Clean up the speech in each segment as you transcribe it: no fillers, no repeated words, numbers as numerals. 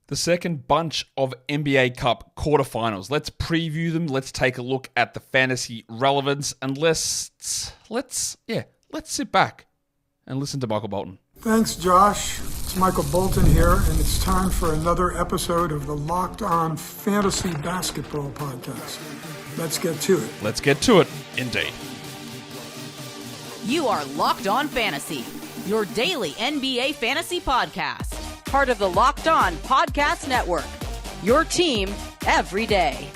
The second bunch of NBA Cup quarterfinals. Let's preview them. Let's take a look at the fantasy relevance, and let's sit back and listen to Michael Bolton. Thanks, Josh. It's Michael Bolton here, and it's time for another episode of the Locked On Fantasy Basketball Podcast. Let's get to it. Let's get to it, indeed. You are Locked On Fantasy, your daily NBA fantasy podcast. Part of the Locked On Podcast Network, your team every day.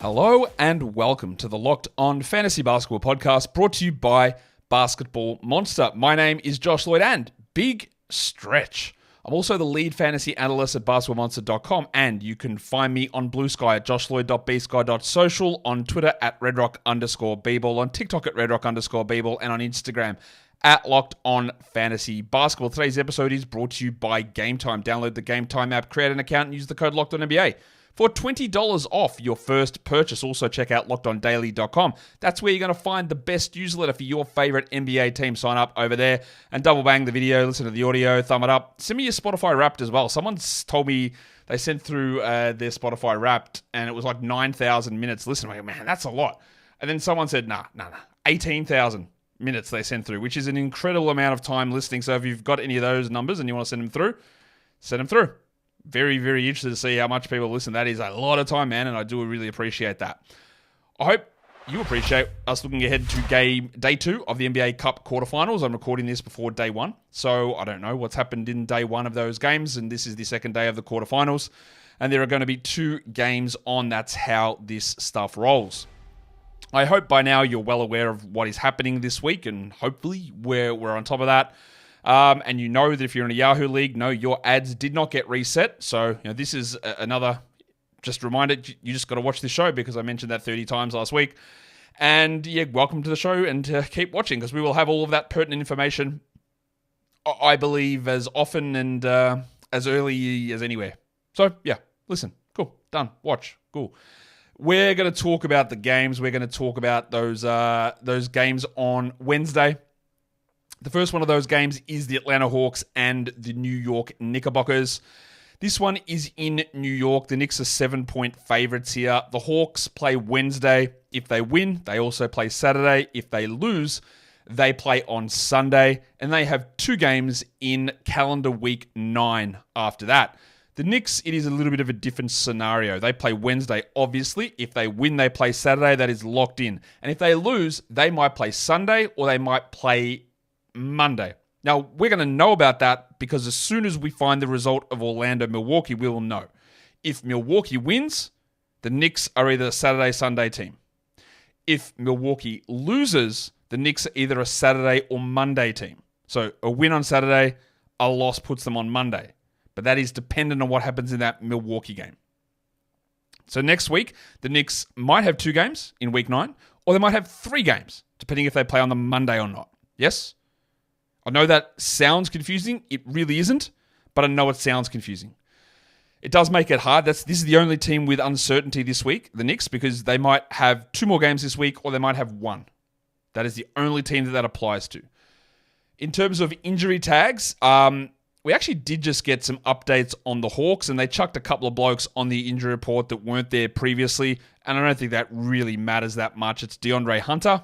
Hello and welcome to the Locked On Fantasy Basketball Podcast, brought to you by Basketball Monster. My name is Josh Lloyd, and big stretch, I'm also the lead fantasy analyst at basketballmonster.com, and you can find me on Blue Sky at joshloyd.bsky.social, on Twitter at redrock_bball, on TikTok at redrock_bball, and on Instagram at Locked On Fantasy Basketball. Today's episode is brought to you by Game Time. Download the Game Time app, create an account, and use the code LOCKEDONNBA for $20 off your first purchase. Also, check out LockedOnDaily.com. That's where you're going to find the best newsletter for your favorite NBA team. Sign up over there and double bang the video, listen to the audio, thumb it up. Send me your Spotify Wrapped as well. Someone's told me they sent through their Spotify Wrapped, and it was like 9,000 minutes. Listen, I'm like, man, that's a lot. And then someone said, nah, 18,000 minutes they sent through, which is an incredible amount of time listening. So if you've got any of those numbers and you want to send them through. Very, very interested to see how much people listen. That is a lot of time, man, and I do really appreciate that. I hope you appreciate us looking ahead to day 2 of the NBA Cup quarterfinals. I'm recording this before day 1, so I don't know what's happened in day 1 of those games, and this is the second day of the quarterfinals, and there are going to be 2 games on. That's how this stuff rolls. I hope by now you're well aware of what is happening this week, and hopefully we're on top of that. And you know that if you're in a Yahoo League, no, your ads did not get reset. So this is another just reminder. You just got to watch this show because I mentioned that 30 times last week. And yeah, welcome to the show, and keep watching because we will have all of that pertinent information, I believe, as often and as early as anywhere. So yeah, listen, cool, done, watch, cool. We're going to talk about the games. We're going to talk about those games on Wednesday. The first one of those games is the Atlanta Hawks and the New York Knickerbockers. This one is in New York. The Knicks are 7-point favorites here. The Hawks play Wednesday. If they win, they also play Saturday. If they lose, they play on Sunday. And they have 2 games in calendar week 9 after that. The Knicks, it is a little bit of a different scenario. They play Wednesday, obviously. If they win, they play Saturday. That is locked in. And if they lose, they might play Sunday or they might play Monday. Now, we're going to know about that because as soon as we find the result of Orlando-Milwaukee, we will know. If Milwaukee wins, the Knicks are either a Saturday-Sunday team. If Milwaukee loses, the Knicks are either a Saturday or Monday team. So a win on Saturday, a loss puts them on Monday. But that is dependent on what happens in that Milwaukee game. So next week, the Knicks might have 2 games in week 9, or they might have 3 games, depending if they play on the Monday or not. Yes? I know that sounds confusing. It really isn't, but I know it sounds confusing. It does make it hard. This is the only team with uncertainty this week, the Knicks, because they might have 2 more games this week, or they might have 1. That is the only team that applies to. In terms of injury tags, we actually did just get some updates on the Hawks, and they chucked a couple of blokes on the injury report that weren't there previously, and I don't think that really matters that much. It's DeAndre Hunter.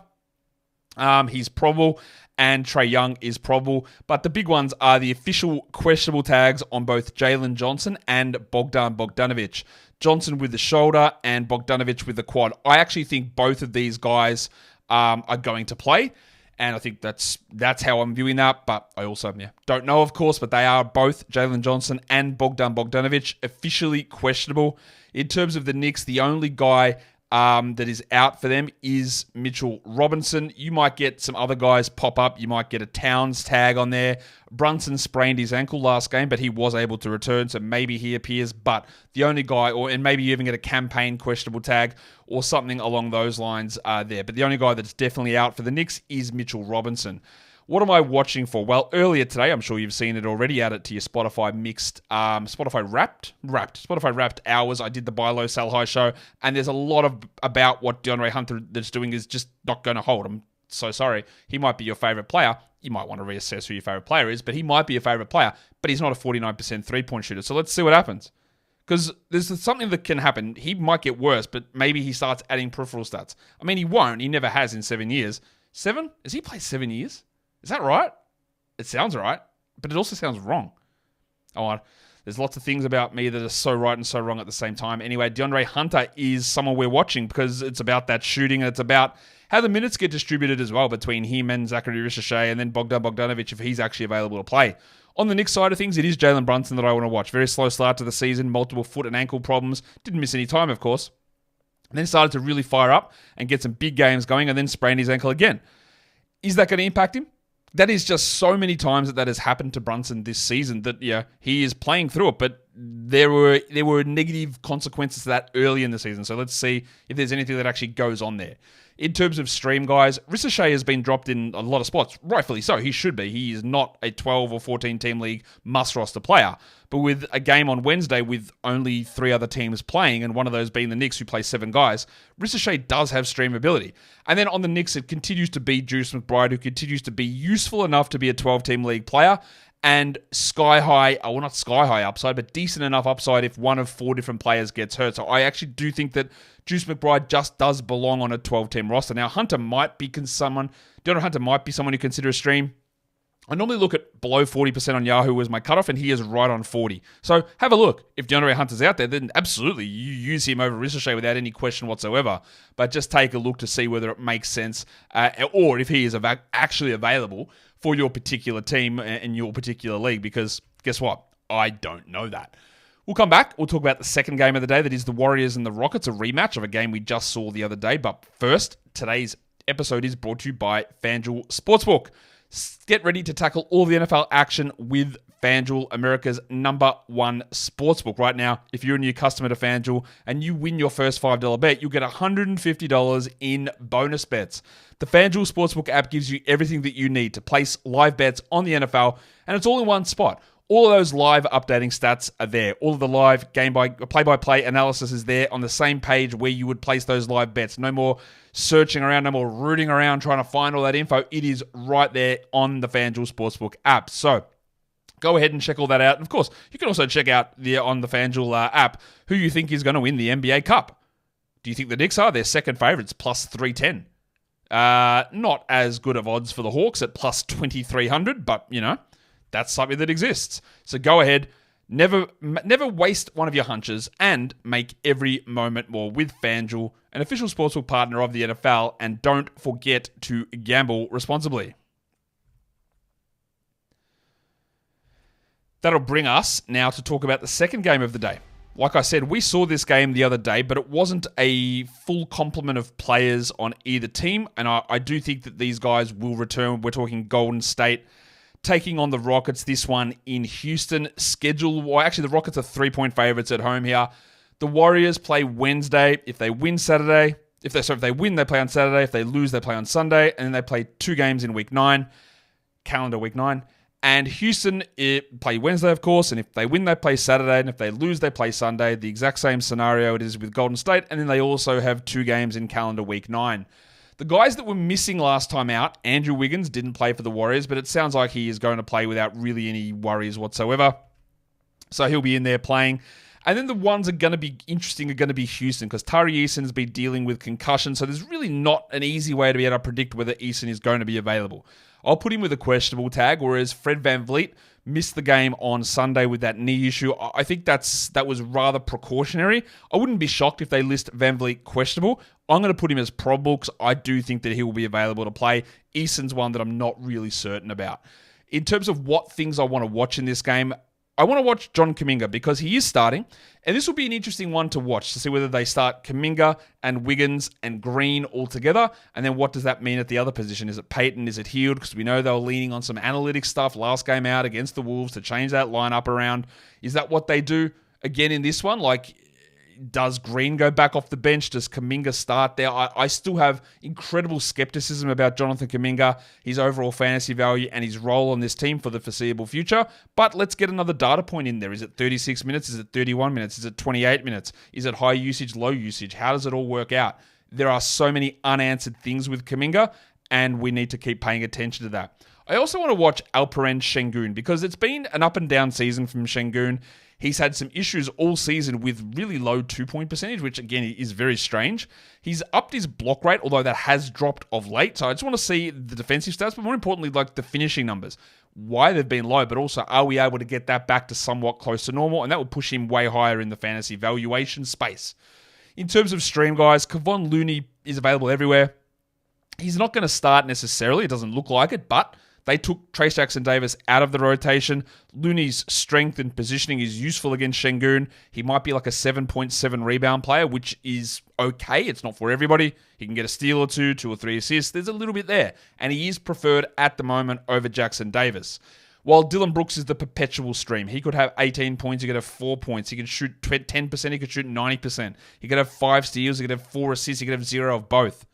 He's probable, and Trae Young is probable, but the big ones are the official questionable tags on both Jalen Johnson and Bogdan Bogdanovic. Johnson with the shoulder and Bogdanovic with the quad. I actually think both of these guys are going to play. And I think that's how I'm viewing that. But I also don't know, of course. But they are both, Jalen Johnson and Bogdan Bogdanovic, officially questionable. In terms of the Knicks, the only guy that is out for them is Mitchell Robinson. You might get some other guys pop up. You might get a Towns tag on there. Brunson sprained his ankle last game, but he was able to return, so maybe he appears. But the only guy, and maybe you even get a campaign questionable tag or something along those lines there. But the only guy that's definitely out for the Knicks is Mitchell Robinson. What am I watching for? Well, earlier today, I'm sure you've seen it already, add it to your Spotify Spotify Wrapped hours. I did the buy low, sell high show, and there's a lot about what DeAndre Hunter that's doing is just not going to hold. so sorry. He might be your favorite player. You might want to reassess who your favorite player is, but he might be your favorite player, but he's not a 49% three-point shooter. So let's see what happens. Because there's something that can happen. He might get worse, but maybe he starts adding peripheral stats. I mean, he won't. He never has in 7 years. 7? Has he played 7 years? Is that right? It sounds right, but it also sounds wrong. Oh, there's lots of things about me that are so right and so wrong at the same time. Anyway, DeAndre Hunter is someone we're watching because it's about that shooting and it's about how the minutes get distributed as well between him and Zachary Ricochet and then Bogdan Bogdanovic if he's actually available to play. On the Knicks side of things, it is Jalen Brunson that I want to watch. Very slow start to the season, multiple foot and ankle problems. Didn't miss any time, of course. And then started to really fire up and get some big games going and then sprained his ankle again. Is that going to impact him? That is just so many times that has happened to Brunson this season that, yeah, he is playing through it, but there were negative consequences to that early in the season. So let's see if there's anything that actually goes on there. In terms of stream, guys, Ricochet has been dropped in a lot of spots. Rightfully so. He should be. He is not a 12 or 14 team league must-roster player. But with a game on Wednesday with only 3 other teams playing, and one of those being the Knicks, who play 7 guys, Ricochet does have stream ability. And then on the Knicks, it continues to be Juice McBride, who continues to be useful enough to be a 12-team league player, and not sky high upside, but decent enough upside if one of 4 different players gets hurt. So I actually do think that Juice McBride just does belong on a 12-team roster. Now, DeAndre Hunter might be someone you consider a stream. I normally look at below 40% on Yahoo as my cutoff, and he is right on 40. So have a look. If DeAndre Hunter's out there, then absolutely you use him over Ricochet without any question whatsoever. But just take a look to see whether it makes sense or if he is actually available for your particular team in your particular league, because guess what? I don't know that. We'll come back. We'll talk about the second game of the day. That is the Warriors and the Rockets, a rematch of a game we just saw the other day. But first, today's episode is brought to you by FanDuel Sportsbook. Get ready to tackle all the NFL action with FanDuel, America's #1 sportsbook. Right now, if you're a new customer to FanDuel and you win your first $5 bet, you'll get $150 in bonus bets. The FanDuel Sportsbook app gives you everything that you need to place live bets on the NFL, and it's all in one spot. All of those live updating stats are there. All of the live play-by-play analysis is there on the same page where you would place those live bets. No more searching around, no more rooting around trying to find all that info. It is right there on the FanDuel Sportsbook app. So go ahead and check all that out. And of course, you can also check out on the FanDuel app who you think is going to win the NBA Cup. Do you think the Knicks are? They're second favorites, plus 310. Not as good of odds for the Hawks at plus 2,300, but, that's something that exists. So go ahead, never waste one of your hunches, and make every moment more with FanDuel, an official sportsbook partner of the NFL, and don't forget to gamble responsibly. That'll bring us now to talk about the second game of the day. Like I said, we saw this game the other day, but it wasn't a full complement of players on either team, and I do think that these guys will return. We're talking Golden State taking on the Rockets, this one in Houston. The Rockets are 3-point favorites at home here. The Warriors play Wednesday. If they win Saturday, if they win, they play on Saturday. If they lose, they play on Sunday. And then they play 2 games in week 9, calendar week 9. And Houston play Wednesday, of course. And if they win, they play Saturday. And if they lose, they play Sunday. The exact same scenario it is with Golden State. And then they also have 2 games in calendar week 9. The guys that were missing last time out, Andrew Wiggins didn't play for the Warriors, but it sounds like he is going to play without really any worries whatsoever. So he'll be in there playing. And then the ones that are going to be interesting are going to be Houston, because Tari Eason's been dealing with concussion, so there's really not an easy way to be able to predict whether Eason is going to be available. I'll put him with a questionable tag, whereas Fred VanVleet missed the game on Sunday with that knee issue. I think that was rather precautionary. I wouldn't be shocked if they list VanVleet questionable. I'm going to put him as probable because I do think that he will be available to play. Eason's one that I'm not really certain about. In terms of what things I want to watch in this game, I want to watch John Kuminga because he is starting, and this will be an interesting one to watch to see whether they start Kuminga and Wiggins and Green all together, and then what does that mean at the other position? Is it Peyton? Is it Hield? Because we know they were leaning on some analytics stuff last game out against the Wolves to change that lineup around. Is that what they do again in this one? Like, does Green go back off the bench? Does Kuminga start there? I still have incredible skepticism about Jonathan Kuminga, his overall fantasy value, and his role on this team for the foreseeable future. But let's get another data point in there. Is it 36 minutes? Is it 31 minutes? Is it 28 minutes? Is it high usage, low usage? How does it all work out? There are so many unanswered things with Kuminga, and we need to keep paying attention to that. I also want to watch Alperen Şengün because it's been an up and down season from Şengün. He's had some issues all season with really low 2-point percentage, which again is very strange. He's upped his block rate, although that has dropped of late. So I just want to see the defensive stats, but more importantly, like the finishing numbers. Why they've been low, but also are we able to get that back to somewhat close to normal? And that will push him way higher in the fantasy valuation space. In terms of stream, guys, Kevon Looney is available everywhere. He's not going to start necessarily. It doesn't look like it, but they took Trayce Jackson-Davis out of the rotation. Looney's strength and positioning is useful against Şengün. He might be like a 7.7 rebound player, which is okay. It's not for everybody. He can get a steal or two or three assists. There's a little bit there. And he is preferred at the moment over Jackson-Davis. While Dillon Brooks is the perpetual stream. He could have 18 points. He could have 4 points. He could shoot 10%. He could shoot 90%. He could have 5 steals. He could have 4 assists. He could have 0 of both.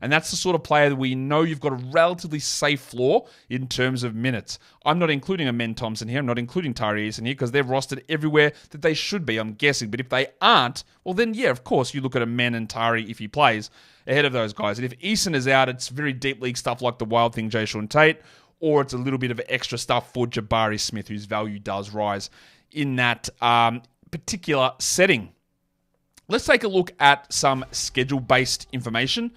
And that's the sort of player that we know you've got a relatively safe floor in terms of minutes. I'm not including a Men Thompson here. I'm not including Tyree Eason here because they're rostered everywhere that they should be, I'm guessing. But if they aren't, well then, yeah, of course, you look at a Men and Tyree if he plays ahead of those guys. And if Eason is out, it's very deep league stuff like the Wild Thing, Jayshawn Tate, or it's a little bit of extra stuff for Jabari Smith, whose value does rise in that particular setting. Let's take a look at some schedule-based information,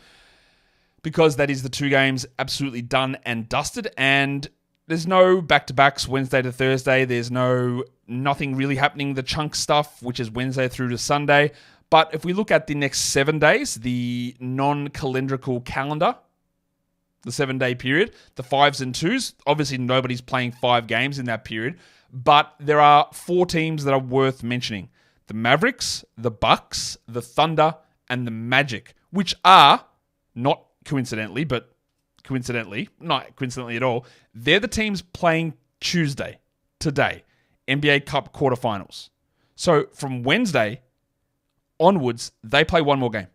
because that is the 2 games absolutely done and dusted, and there's no back-to-backs Wednesday to Thursday. There's nothing really happening. The chunk stuff, which is Wednesday through to Sunday. But if we look at the next 7 days, the non-calendrical calendar, the 7-day period, the 5s and 2s, obviously nobody's playing 5 games in that period, but there are 4 teams that are worth mentioning. The Mavericks, the Bucks, the Thunder, and the Magic, which are not coincidentally, but not coincidentally at all, they're the teams playing Tuesday, today, NBA Cup quarterfinals. So from Wednesday onwards, they play 1 more game.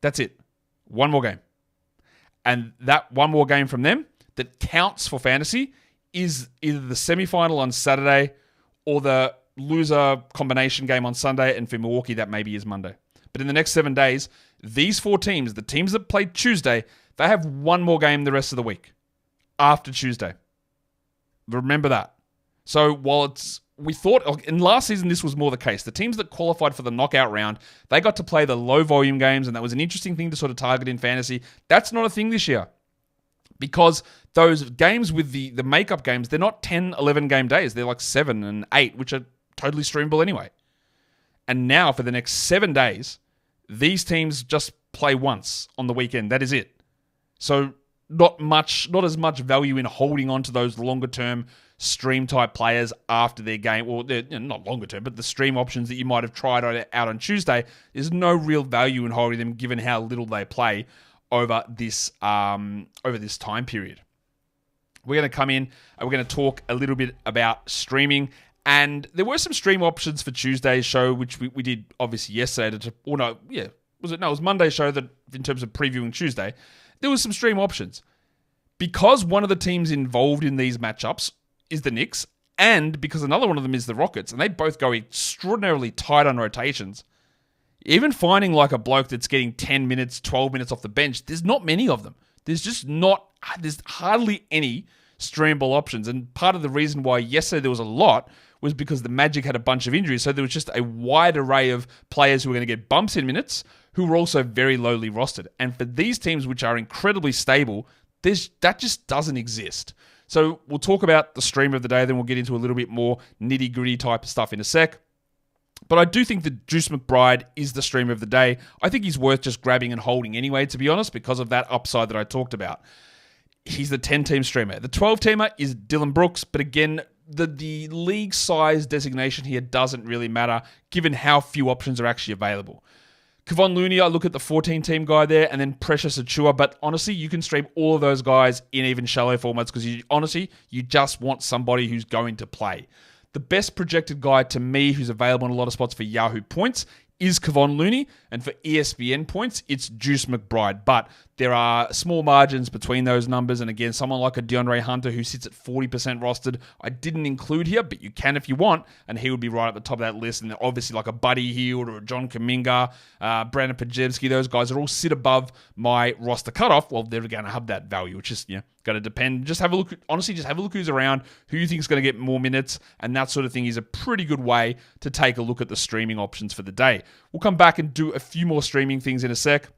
That's it. 1 more game. And that 1 more game from them that counts for fantasy is either the semifinal on Saturday or the loser combination game on Sunday, and for Milwaukee, that maybe is Monday. But in the next 7 days, these 4 teams, the teams that played Tuesday, they have 1 more game the rest of the week after Tuesday. Remember that. So while we thought in last season this was more the case, the teams that qualified for the knockout round, they got to play the low volume games, and that was an interesting thing to sort of target in fantasy. That's not a thing this year, because those games with the makeup games, they're not 10, 11 game days. They're like 7 and 8, which are totally streamable anyway. And now for the next 7 days, these teams just play once on the weekend. That is it. So not as much value in holding on to those longer term stream type players after their game, or they're not longer term, but the stream options that you might have tried out on Tuesday. There's no real value in holding them given how little they play over this time period. We're going to come in and we're going to talk a little bit about streaming. And there were some stream options for Tuesday's show, which we did obviously yesterday. It was Monday's show that in terms of previewing Tuesday, there was some stream options. Because one of the teams involved in these matchups is the Knicks, and because another one of them is the Rockets, and they both go extraordinarily tight on rotations, even finding like a bloke that's getting 10 minutes, 12 minutes off the bench, there's not many of them. There's hardly any streamable options. And part of the reason why yesterday there was a lot was because the Magic had a bunch of injuries. So there was just a wide array of players who were going to get bumps in minutes who were also very lowly rostered. And for these teams, which are incredibly stable, that just doesn't exist. So we'll talk about the stream of the day, then we'll get into a little bit more nitty-gritty type of stuff in a sec. But I do think that Juice McBride is the stream of the day. I think he's worth just grabbing and holding anyway, to be honest, because of that upside that I talked about. He's the 10-team streamer. The 12-teamer is Dillon Brooks, but again, the league size designation here doesn't really matter, given how few options are actually available. Kevon Looney, I look at the 14-team guy there, and then Precious Achiuwa, but honestly, you can stream all of those guys in even shallow formats because you just want somebody who's going to play. The best projected guy to me, who's available in a lot of spots for Yahoo points, is Kevon Looney, and for ESPN points, it's Juice McBride. But there are small margins between those numbers, and again, someone like a DeAndre Hunter who sits at 40% rostered, I didn't include here, but you can if you want, and he would be right at the top of that list. And obviously like a Buddy Hield or a John Kuminga, Brandon Pajewski, those guys are all sit above my roster cutoff. Well, they're going to have that value, which is going to depend. Just have a look. Honestly, just have a look who's around, who you think is going to get more minutes, and that sort of thing is a pretty good way to take a look at the streaming options for the day. We'll come back and do a few more streaming things in a sec.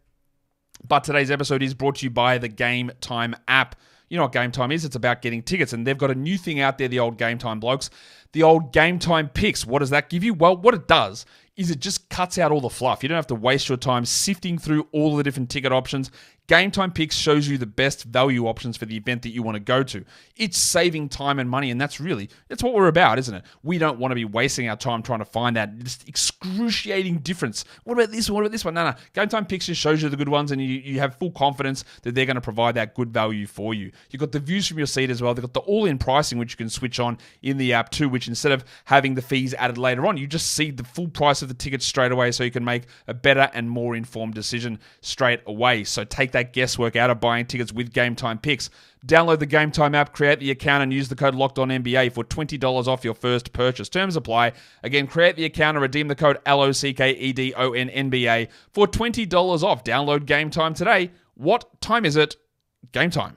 But today's episode is brought to you by the Game Time app. You know what Game Time is? It's about getting tickets. And they've got a new thing out there, the old Game Time blokes. The old Game Time picks. What does that give you? Well, what it does is it just cuts out all the fluff. You don't have to waste your time sifting through all the different ticket options. Game Time Picks shows you the best value options for the event that you want to go to. It's saving time and money, and that's what we're about, isn't it? We don't want to be wasting our time trying to find that just excruciating difference. What about this one? What about this one? No. Game Time Picks just shows you the good ones, and you have full confidence that they're going to provide that good value for you. You've got the views from your seat as well. They've got the all-in pricing, which you can switch on in the app too, which instead of having the fees added later on, you just see the full price of the tickets straight away, so you can make a better and more informed decision straight away. So take that guesswork out of buying tickets with Game Time Picks. Download the Game Time app, create the account, and use the code LOCKEDONNBA for $20 off your first purchase. Terms apply. Again, create the account and redeem the code LOCKEDONNBA for $20 off. Download Game Time today. What time is it? Game time.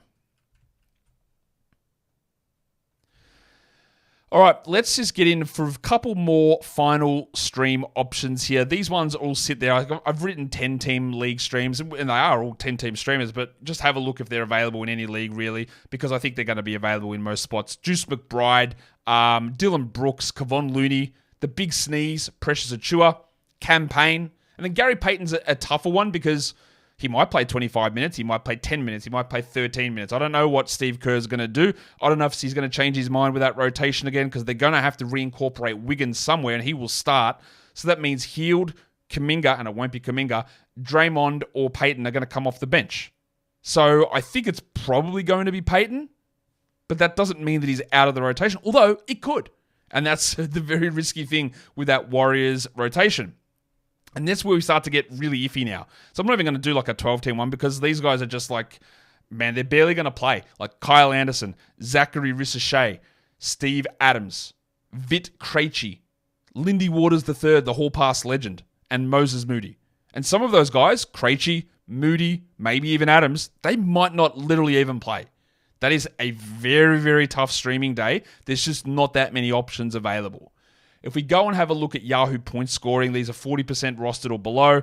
All right, let's just get in for a couple more final stream options here. These ones all sit there. I've written 10-team league streams, and they are all 10-team streamers, but just have a look if they're available in any league, really, because I think they're going to be available in most spots. Juice McBride, Dillon Brooks, Kevon Looney, the Big Sneeze, Precious Achiuwa, Campaign, and then Gary Payton's a tougher one because he might play 25 minutes, he might play 10 minutes, he might play 13 minutes. I don't know what Steve Kerr's going to do. I don't know if he's going to change his mind with that rotation again because they're going to have to reincorporate Wiggins somewhere and he will start. So that means Hield, Kuminga, and it won't be Kuminga, Draymond or Payton are going to come off the bench. So I think it's probably going to be Payton, but that doesn't mean that he's out of the rotation, although it could. And that's the very risky thing with that Warriors rotation. And that's where we start to get really iffy now. So I'm not even going to do like a 12-team one because these guys are just like, man, they're barely going to play. Like Kyle Anderson, Zachary Ricochet, Steve Adams, Vit Krejci, Lindy Waters III, the Hall Pass legend, and Moses Moody. And some of those guys, Krejci, Moody, maybe even Adams, they might not literally even play. That is a very, very tough streaming day. There's just not that many options available. If we go and have a look at Yahoo point scoring, these are 40% rostered or below.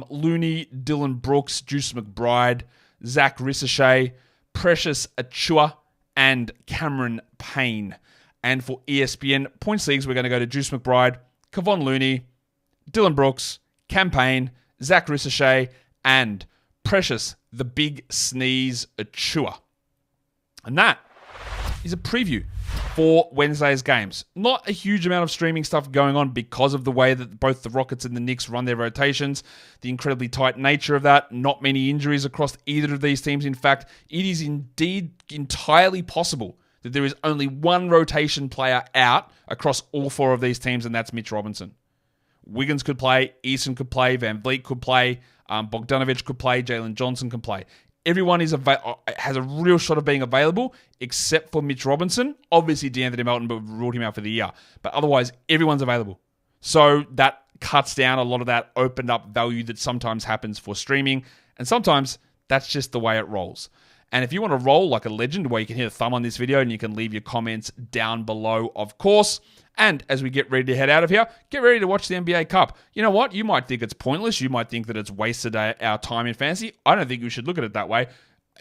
Looney, Dillon Brooks, Juice McBride, Zach Ricochet, Precious Achiuwa, and Cameron Payne. And for ESPN points leagues, we're going to go to Juice McBride, Kevon Looney, Dillon Brooks, Campaign, Zach Ricochet, and Precious, the Big Sneeze Achiuwa. And that is a preview for Wednesday's games. Not a huge amount of streaming stuff going on because of the way that both the Rockets and the Knicks run their rotations, the incredibly tight nature of that, not many injuries across either of these teams. In fact, it is indeed entirely possible that there is only one rotation player out across all four of these teams, and that's Mitch Robinson. Wiggins could play, Eason could play, Van Vliet could play, Bogdanovic could play, Jalen Johnson can play. Everyone has a real shot of being available, except for Mitch Robinson. Obviously, DeAnthony Melton, but ruled him out for the year. But otherwise, everyone's available. So that cuts down a lot of that opened up value that sometimes happens for streaming. And sometimes that's just the way it rolls. And if you want to roll like a legend, where you can hit a thumb on this video and you can leave your comments down below, of course. And as we get ready to head out of here, get ready to watch the NBA Cup. You know what? You might think it's pointless. You might think that it's wasted our time in fantasy. I don't think we should look at it that way.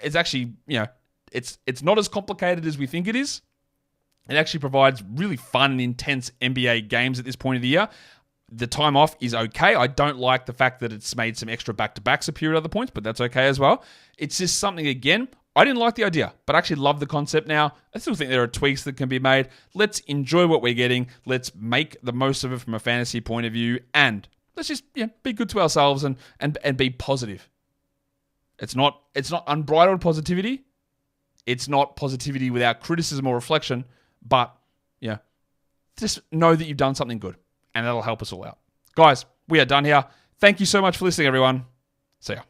It's actually, it's not as complicated as we think it is. It actually provides really fun and intense NBA games at this point of the year. The time off is okay. I don't like the fact that it's made some extra back-to-backs appear at other points, but that's okay as well. It's just something, again, I didn't like the idea, but I actually love the concept now. I still think there are tweaks that can be made. Let's enjoy what we're getting. Let's make the most of it from a fantasy point of view, and let's just be good to ourselves and be positive. It's not unbridled positivity. It's not positivity without criticism or reflection, but just know that you've done something good, and that'll help us all out. Guys, we are done here. Thank you so much for listening, everyone. See ya.